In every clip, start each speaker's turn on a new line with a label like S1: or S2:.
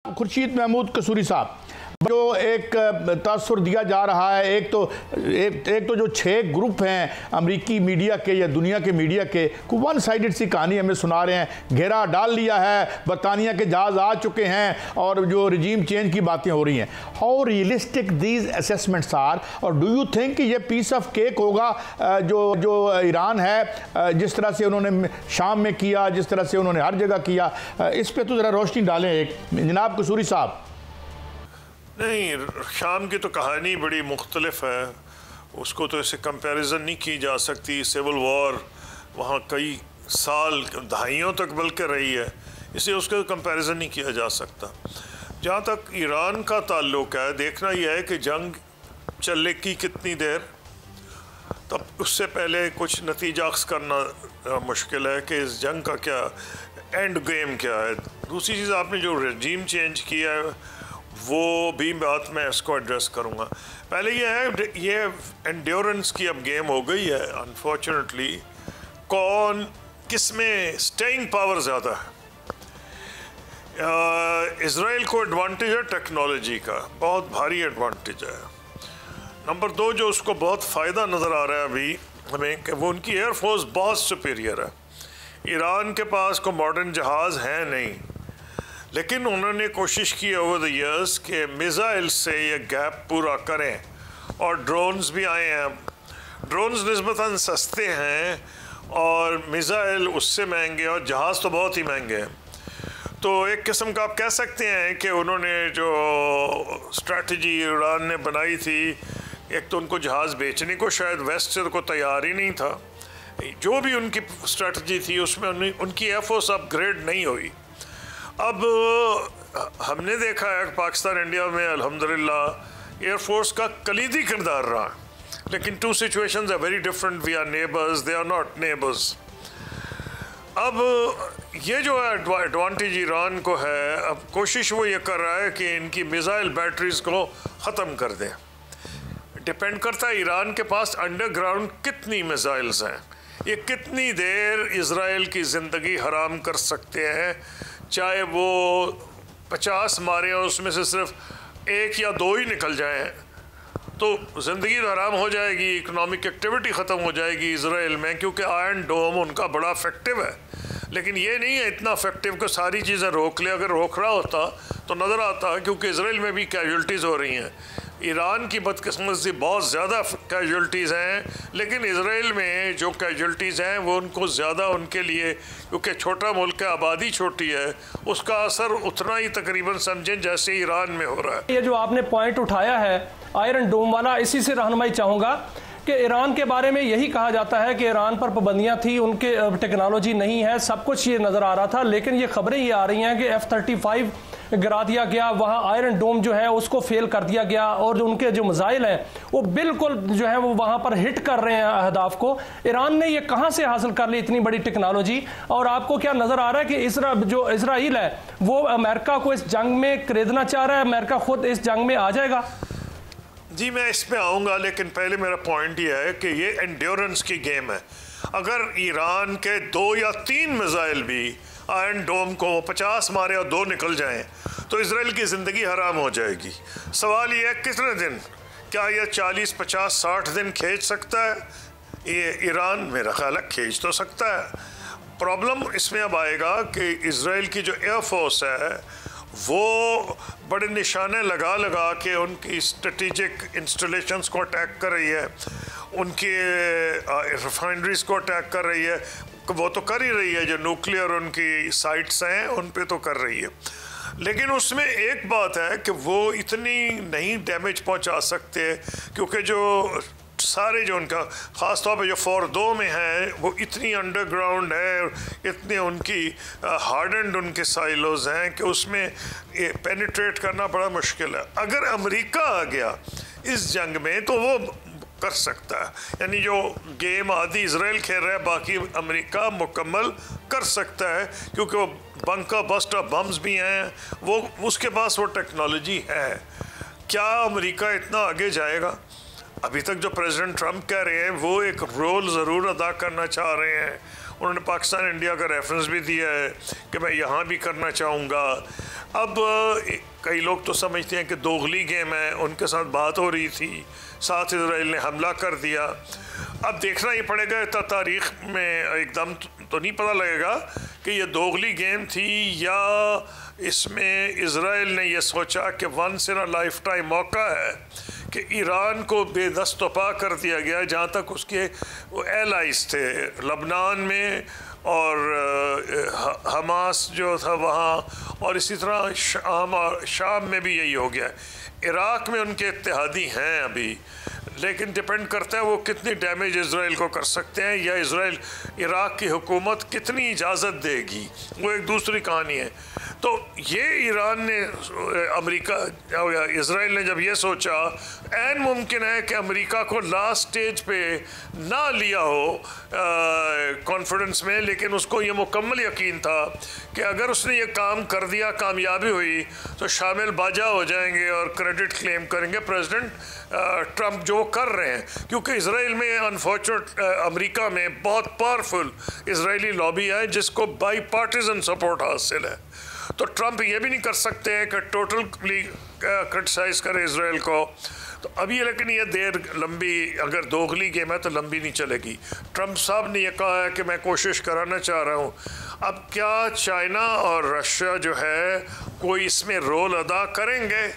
S1: खुर्शीद महमूद कसूरी साहब, जो एक तासुर दिया जा रहा है, एक तो जो 6 ग्रुप हैं अमेरिकी मीडिया के या दुनिया के मीडिया के, वन साइडेड सी कहानी हमें सुना रहे हैं। घेरा डाल लिया है, बरतानिया के जहाज आ चुके हैं और जो रिजीम चेंज की बातें हो रही हैं। How realistic these assessments are, और डू यू थिंक कि ये पीस ऑफ केक होगा जो ईरान है, जिस तरह से उन्होंने शाम में किया, जिस तरह से उन्होंने हर जगह किया, इस पर तो ज़रा रोशनी डालें एक जनाब कसूरी साहब।
S2: नहीं, शाम की तो कहानी बड़ी मुख्तलिफ है, उसको तो ऐसे कंपैरिजन नहीं की जा सकती। सिविल वॉर वहाँ कई साल दहाइयों तक बल्कि रही है, इसलिए उसका कंपैरिजन नहीं किया जा सकता। जहाँ तक ईरान का ताल्लुक है, देखना यह है कि जंग चलेगी कितनी देर, तब उससे पहले कुछ नतीजा अख्ज़ करना मुश्किल है कि इस जंग का क्या एंड गेम क्या है। दूसरी चीज़, आपने जो रजीम चेंज किया है वो भी बात मैं इसको एड्रेस करूँगा। पहले ये है, ये एंड्योरेंस की अब गेम हो गई है अनफॉर्चुनेटली। कौन किस में स्टेइंग पावर ज़्यादा है। इज़राइल को एडवांटेज है टेक्नोलॉजी का, बहुत भारी एडवांटेज है। नंबर 2, जो उसको बहुत फ़ायदा नज़र आ रहा है अभी हमें, कि वो उनकी एयरफोर्स बहुत सुपीरियर है। ईरान के पास कोई मॉडर्न जहाज़ हैं नहीं, लेकिन उन्होंने कोशिश की ओवर द ईयर्स कि मिसाइल से ये गैप पूरा करें, और ड्रोन्स भी आए हैं। ड्रोन्स निस्बतन सस्ते हैं और मिसाइल उससे महंगे, और जहाज़ तो बहुत ही महंगे हैं। तो एक किस्म का आप कह सकते हैं कि उन्होंने जो स्ट्रैटेजी ईरान ने बनाई थी, एक तो उनको जहाज़ बेचने को शायद वेस्ट से को तैयार ही नहीं था। जो भी उनकी स्ट्रैटेजी थी उसमें उनकी एयरफोर्स अपग्रेड नहीं हुई। अब हमने देखा है पाकिस्तान इंडिया में अल्हम्दुलिल्लाह एयरफोर्स का कलीदी किरदार रहा, लेकिन 2 situations are very different. We are neighbours, they are not neighbours. अब ये जो है एडवांटेज ईरान को है, अब कोशिश वो ये कर रहा है कि इनकी मिसाइल बैटरीज को ख़त्म कर दें। डिपेंड करता है ईरान के पास अंडरग्राउंड कितनी मिसाइल्स हैं, ये कितनी देर इज़राइल की ज़िंदगी हराम कर सकते हैं। चाहे वो 50 मारे और उसमें से सिर्फ 1 या 2 ही निकल जाएं, तो ज़िंदगी तो हराम हो जाएगी, इकोनॉमिक एक्टिविटी ख़त्म हो जाएगी इज़राइल में, क्योंकि आयरन डोम उनका बड़ा इफेक्टिव है। लेकिन ये नहीं है इतना इफेक्टिव कि सारी चीज़ें रोक ले। अगर रोक रहा होता तो नज़र आता, क्योंकि इज़राइल में भी कैजुअल्टीज़ हो रही हैं। ईरान की बदकिस्मती से बहुत ज़्यादा कैजुअल्टीज़ हैं, लेकिन इज़राइल में जो कैजुअल्टीज़ हैं वो उनको ज़्यादा, उनके लिए, क्योंकि छोटा मुल्क है, आबादी छोटी है, उसका असर उतना ही तकरीबन समझें जैसे ईरान में हो रहा है।
S3: ये जो आपने पॉइंट उठाया है आयरन डोम वाला, इसी से रहनुमाई चाहूँगा कि ईरान के बारे में यही कहा जाता है कि ईरान पर पाबंदियां थी, उनके टेक्नोलॉजी नहीं है, सब कुछ ये नज़र आ रहा था। लेकिन ये खबरें ये आ रही हैं कि F-35 गिरा दिया गया, वहाँ आयरन डोम जो है उसको फेल कर दिया गया, और जो उनके जो मिसाइल हैं वो बिल्कुल जो है वो वहाँ पर हिट कर रहे हैं अहदाफ को। ईरान ने ये कहाँ से हासिल कर ली इतनी बड़ी टेक्नोलॉजी? और आपको क्या नज़र आ रहा है कि जो इजराइल है वो अमेरिका को इस जंग में खरीदना चाह रहा है, अमेरिका खुद इस जंग में आ जाएगा?
S2: जी, मैं इस पे आऊँगा, लेकिन पहले मेरा पॉइंट ये है कि ये एंड्योरेंस की गेम है। अगर ईरान के 2 या 3 मिसाइल भी आयरन डोम को 50 मारे और 2 निकल जाएं, तो इज़राइल की ज़िंदगी हराम हो जाएगी। सवाल ये है कितने दिन, क्या ये 40, 50, 60 दिन खींच सकता है ये ईरान? मेरा ख्याल है खींच तो सकता है। प्रॉब्लम इसमें अब आएगा कि इज़राइल की जो एयरफोर्स है वो बड़े निशाने लगा लगा के उनकी स्ट्रेटेजिक इंस्टॉलेशंस को अटैक कर रही है, उनके रिफाइनरीज को अटैक कर रही है। वो तो कर ही रही है, जो न्यूक्लियर उनकी साइट्स हैं उन पे तो कर रही है। लेकिन उसमें एक बात है कि वो इतनी नहीं डैमेज पहुंचा सकते, क्योंकि जो सारे जो उनका ख़ास तौर पे जो फोर्दो में है वो इतनी अंडरग्राउंड है, इतने उनकी हार्डन्ड उनके साइलोज हैं कि उसमें पेनिट्रेट करना बड़ा मुश्किल है। अगर अमेरिका आ गया इस जंग में तो वो कर सकता है, यानी जो गेम आदि इज़राइल खेल रहा है बाकी अमेरिका मुकम्मल कर सकता है, क्योंकि वो बंकर बस्टर बम्स भी हैं, वो उसके पास वो टेक्नोलॉजी है। क्या अमेरिका इतना आगे जाएगा? अभी तक जो प्रेसिडेंट ट्रंप कह रहे हैं वो एक रोल ज़रूर अदा करना चाह रहे हैं, उन्होंने पाकिस्तान इंडिया का रेफरेंस भी दिया है कि मैं यहाँ भी करना चाहूँगा। अब कई लोग तो समझते हैं कि दोगली गेम है, उनके साथ बात हो रही थी, साथ इसराइल ने हमला कर दिया। अब देखना ही पड़ेगा, तारीख में एकदम तो नहीं पता लगेगा कि ये दोगली गेम थी या इसमें इसराइल ने यह सोचा कि once in a lifetime मौका है कि ईरान को बेदस्तपा कर दिया गया, जहाँ तक उसके एलाइज थे लबनान में और हमास जो था वहाँ, और इसी तरह शाम में भी यही हो गया। इराक़ में उनके इत्तेहादी हैं अभी, लेकिन डिपेंड करता है वो कितनी डैमेज इसराइल को कर सकते हैं या इसराइल इराक़ की हुकूमत कितनी इजाज़त देगी, वो एक दूसरी कहानी है। तो ये ईरान ने अमेरिका या इसराइल ने जब ये सोचा, ऐन मुमकिन है कि अमेरिका को लास्ट स्टेज पे ना लिया हो कॉन्फिडेंस में, लेकिन उसको ये मुकम्मल यकीन था कि अगर उसने ये काम कर दिया, कामयाबी हुई, तो शामिल बाजा हो जाएंगे और क्रेडिट क्लेम करेंगे प्रेसिडेंट ट्रंप जो कर रहे हैं। क्योंकि इसराइल में अनफॉर्चुनेट अमेरिका में बहुत पावरफुल इसराइली लॉबी है जिसको बाई पार्टीजन सपोर्ट हासिल है। तो ट्रंप ये भी नहीं कर सकते हैं कि टोटली क्रिटिसाइज करे इसराइल को। तो अभी लेकिन ये देर लंबी, अगर दोगली गेम है तो लंबी नहीं चलेगी। ट्रंप साहब ने यह कहा है कि मैं कोशिश कराना चाह रहा हूँ। अब क्या चाइना और रशिया जो है कोई इसमें रोल अदा करेंगे,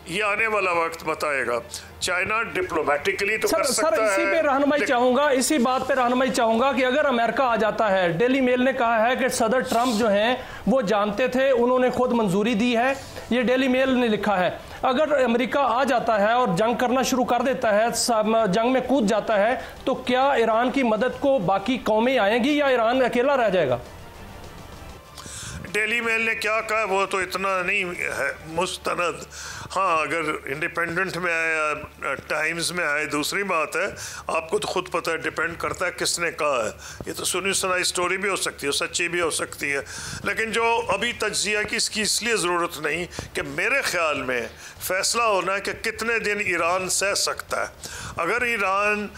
S2: ये आने वाला वक्त बताएगा। चाइना डिप्लोमेटिकली तो कर सकता है।
S3: इसी पे रहनुमाई चाहूंगा, इसी बात पे रहनुमाई चाहूंगा कि अगर अमेरिका आ जाता है, डेली मेल ने कहा है कि सदर ट्रंप जो हैं वो जानते थे, उन्होंने खुद मंजूरी दी है, ये डेली मेल ने लिखा है। अगर अमेरिका आ जाता है और जंग करना शुरू कर देता है, जंग में कूद जाता है, तो क्या ईरान की मदद को बाकी कौमें आएंगी या ईरान अकेला रह जाएगा?
S2: डेली मेल ने क्या कहा वो तो इतना नहीं है मुस्तनद। हाँ, अगर इंडिपेंडेंट में आए या टाइम्स में आए दूसरी बात है, आपको तो खुद पता है, डिपेंड करता है किसने कहा है। ये तो सुनी सुनाई स्टोरी भी हो सकती है, सच्ची भी हो सकती है, लेकिन जो अभी तज्जिया की इसकी इसलिए ज़रूरत नहीं कि मेरे ख्याल में फ़ैसला होना है कि कितने दिन ईरान सह सकता है। अगर ईरान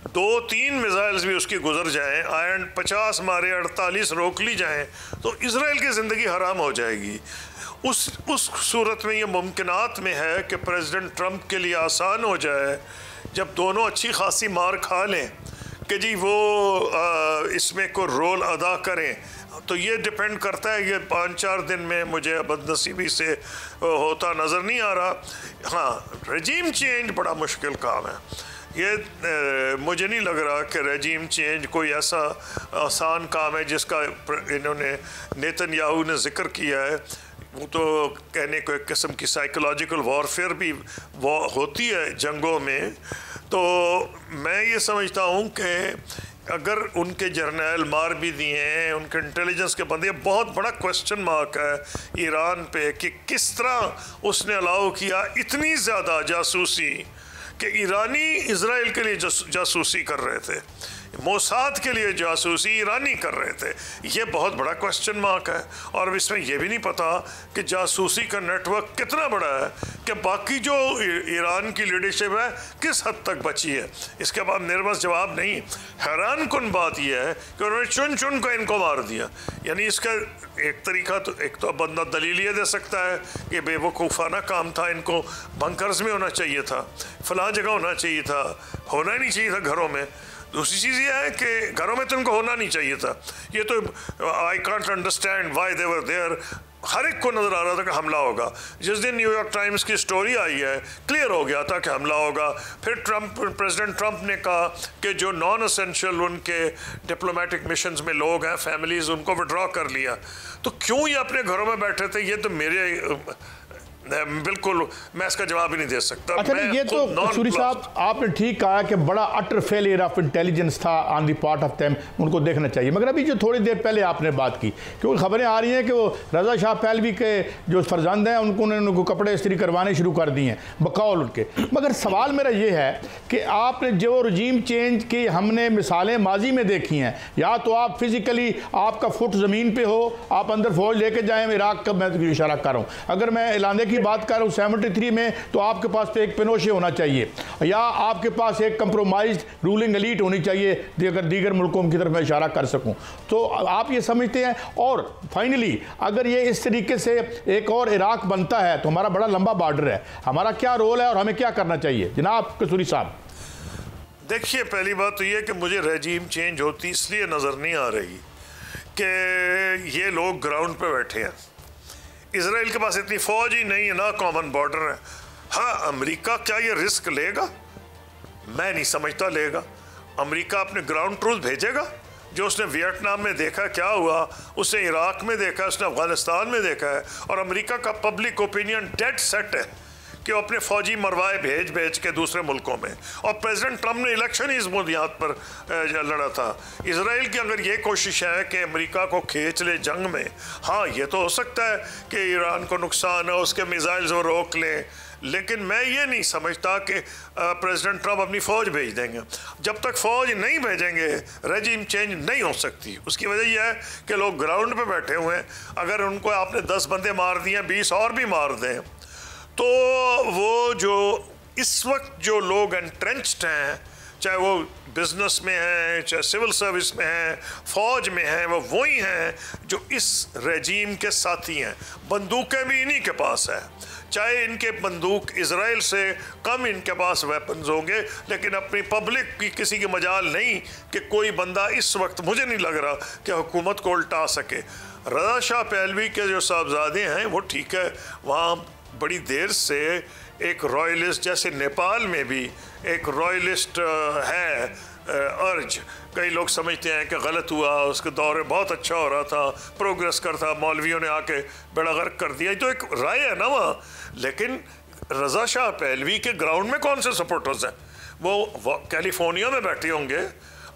S2: 2-3 मिसाइल्स भी उसकी गुजर जाएं, आयरन 50 मारे, 48 रोक ली जाएं, तो इसराइल की ज़िंदगी हराम हो जाएगी। उस सूरत में ये मुमकिनात में है कि प्रेसिडेंट ट्रंप के लिए आसान हो जाए जब दोनों अच्छी खासी मार खा लें कि जी वो इसमें कोई रोल अदा करें। तो ये डिपेंड करता है, ये 5-4 दिन में मुझे बदनसीबी से होता नज़र नहीं आ रहा। हाँ, रजीम चेंज बड़ा मुश्किल काम है। ये मुझे नहीं लग रहा कि रजीम चेंज कोई ऐसा आसान काम है जिसका इन्होंने नेतन्याहू ने जिक्र किया है। वो तो कहने को एक किस्म की साइकोलॉजिकल वॉरफेयर भी होती है जंगों में। तो मैं ये समझता हूँ कि अगर उनके जर्नल मार भी दिए हैं, उनके इंटेलिजेंस के बंदे, बहुत बड़ा क्वेश्चन मार्क है ईरान पे कि किस तरह उसने अलाउ किया इतनी ज़्यादा जासूसी कि ईरानी इजराइल के लिए जासूसी कर रहे थे, मोसाद के लिए जासूसी ईरानी कर रहे थे। ये बहुत बड़ा क्वेश्चन मार्क है। और इसमें यह भी नहीं पता कि जासूसी का नेटवर्क कितना बड़ा है, कि बाकी जो ईरान की लीडरशिप है किस हद तक बची है। इसके बाद निर्मस जवाब नहीं। हैरान कुन बात यह है कि उन्होंने चुन चुन कर इनको मार दिया। यानी इसका एक तरीका तो, एक तो बंदा दलील ये दे सकता है कि बेवकूफ़ाना काम था, इनको बंकर्स में होना चाहिए था, फलां जगह होना चाहिए था, होना ही नहीं चाहिए था घरों में। दूसरी चीज़ ये है कि घरों में तो इनको होना नहीं चाहिए था। ये तो I can't understand why they were there. हर एक को नज़र आ रहा था कि हमला होगा। जिस दिन न्यूयॉर्क टाइम्स की स्टोरी आई है, क्लियर हो गया था कि हमला होगा। फिर प्रेसिडेंट ट्रंप ने कहा कि जो नॉन एसेंशियल उनके डिप्लोमेटिक मिशंस में लोग हैं, फैमिलीज़, उनको विड्रॉ कर लिया। तो क्यों ये अपने घरों में बैठे थे, ये तो मेरे बिल्कुल मैं इसका जवाब ही नहीं दे सकता।
S1: अच्छा, ये तो सूरी साहब आपने ठीक कहा कि बड़ा अटर फेलियर ऑफ इंटेलिजेंस था on the part of them, उनको देखना चाहिए। मगर अभी जो थोड़ी देर पहले आपने बात की, क्योंकि खबरें आ रही हैं कि वो रजा शाह पहलवी के जो फर्जंद हैं उनको कपड़े इस्त्री करवाने शुरू कर दिए हैं बकौल उनके। मगर सवाल मेरा ये है कि आपने जो रजीम चेंज की हमने मिसालें माजी में देखी हैं, या तो आप फिजिकली आपका फुट ज़मीन पर हो, आप अंदर फौज लेके जाएँ, इराक का मैं इशारा कर रहा हूँ। अगर मैं ऐलान की बात कर रहा हूँ 73 में, तो आपके पास तो एक पिनोशे होना चाहिए या आपके पास एक कंप्रोमाइज्ड रूलिंग एलीट होनी चाहिए, अगर दीगर मुल्कों की तरफ मैं इशारा कर सकूँ तो। आप ये समझते हैं? और फाइनली अगर ये इस तरीके से एक और इराक बनता है तो हमारा बड़ा लंबा बॉर्डर है, हमारा क्या रोल है और हमें क्या करना चाहिए जनाब कसूरी साहब?
S2: देखिए, पहली बात तो ये कि मुझे रेजीम चेंज होती इसलिए नज़र नहीं आ रही कि ये लोग ग्राउंड पे बैठे हैं। इजराइल के पास इतनी फौज ही नहीं है ना, कॉमन बॉर्डर है। हाँ, अमेरिका क्या ये रिस्क लेगा? मैं नहीं समझता लेगा। अमेरिका अपने ग्राउंड ट्रूथ भेजेगा? जो उसने वियतनाम में देखा क्या हुआ, उसने इराक में देखा, उसने अफगानिस्तान में देखा है। और अमेरिका का पब्लिक ओपिनियन डेड सेट है कि वो अपने फौजी मरवाए भेज के दूसरे मुल्कों में। और प्रेसिडेंट ट्रंप ने इलेक्शन ही इस बुनियाद पर लड़ा था। इजराइल की अगर ये कोशिश है कि अमेरिका को खींच ले जंग में, हाँ ये तो हो सकता है कि ईरान को नुकसान है, उसके मिसाइल्स वो रोक लें, लेकिन मैं ये नहीं समझता कि प्रेसिडेंट ट्रंप अपनी फ़ौज भेज देंगे। जब तक फ़ौज नहीं भेजेंगे रेजिम चेंज नहीं हो सकती। उसकी वजह यह है कि लोग ग्राउंड पे बैठे हुए हैं। अगर उनको आपने 10 बंदे मार दिए, 20 और भी मार दें, तो वो जो इस वक्त जो लोग एंट्रेंच्ड हैं, चाहे वो बिजनेस में हैं, चाहे सिविल सर्विस में हैं, फौज में हैं, वो वही हैं जो इस रेजीम के साथी हैं। बंदूकें भी इन्हीं के पास है, चाहे इनके बंदूक इजराइल से कम इनके पास वेपन्स होंगे, लेकिन अपनी पब्लिक की किसी की मजाल नहीं कि कोई बंदा इस वक्त, मुझे नहीं लग रहा कि हुकूमत को उल्टा सके। रज़ा शाह पहलवी के जो साहबजादे हैं वो ठीक है, वहाँ बड़ी देर से एक रॉयलिस्ट, जैसे नेपाल में भी एक रॉयलिस्ट है अर्ज, कई लोग समझते हैं कि गलत हुआ, उसके दौरे बहुत अच्छा हो रहा था, प्रोग्रेस करता, मौलवियों ने आके बेड़ा गर्क कर दिया, तो एक राय है ना वहाँ। लेकिन रज़ा शाह पहलवी के ग्राउंड में कौन से सपोर्टर्स हैं? वो कैलिफोर्निया में बैठे होंगे,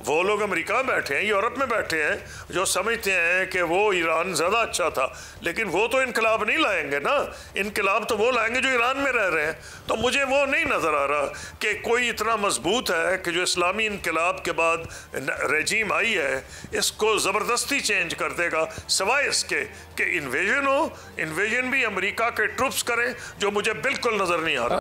S2: वो लोग अमेरिका में बैठे हैं, यूरोप में बैठे हैं, जो समझते हैं कि वो ईरान ज़्यादा अच्छा था। लेकिन वो तो इनकलाब नहीं लाएंगे ना, इनकलाब तो वो लाएंगे जो ईरान में रह रहे हैं। तो मुझे वो नहीं नज़र आ रहा कि कोई इतना मजबूत है कि जो इस्लामी इनकलाब के बाद रेजीम आई है इसको ज़बरदस्ती चेंज कर देगा, सिवाय इसके कि इन्वेजन हो, इन्वेजन भी अमेरिका के ट्रूप्स करें, जो मुझे बिल्कुल नज़र नहीं आ रहा।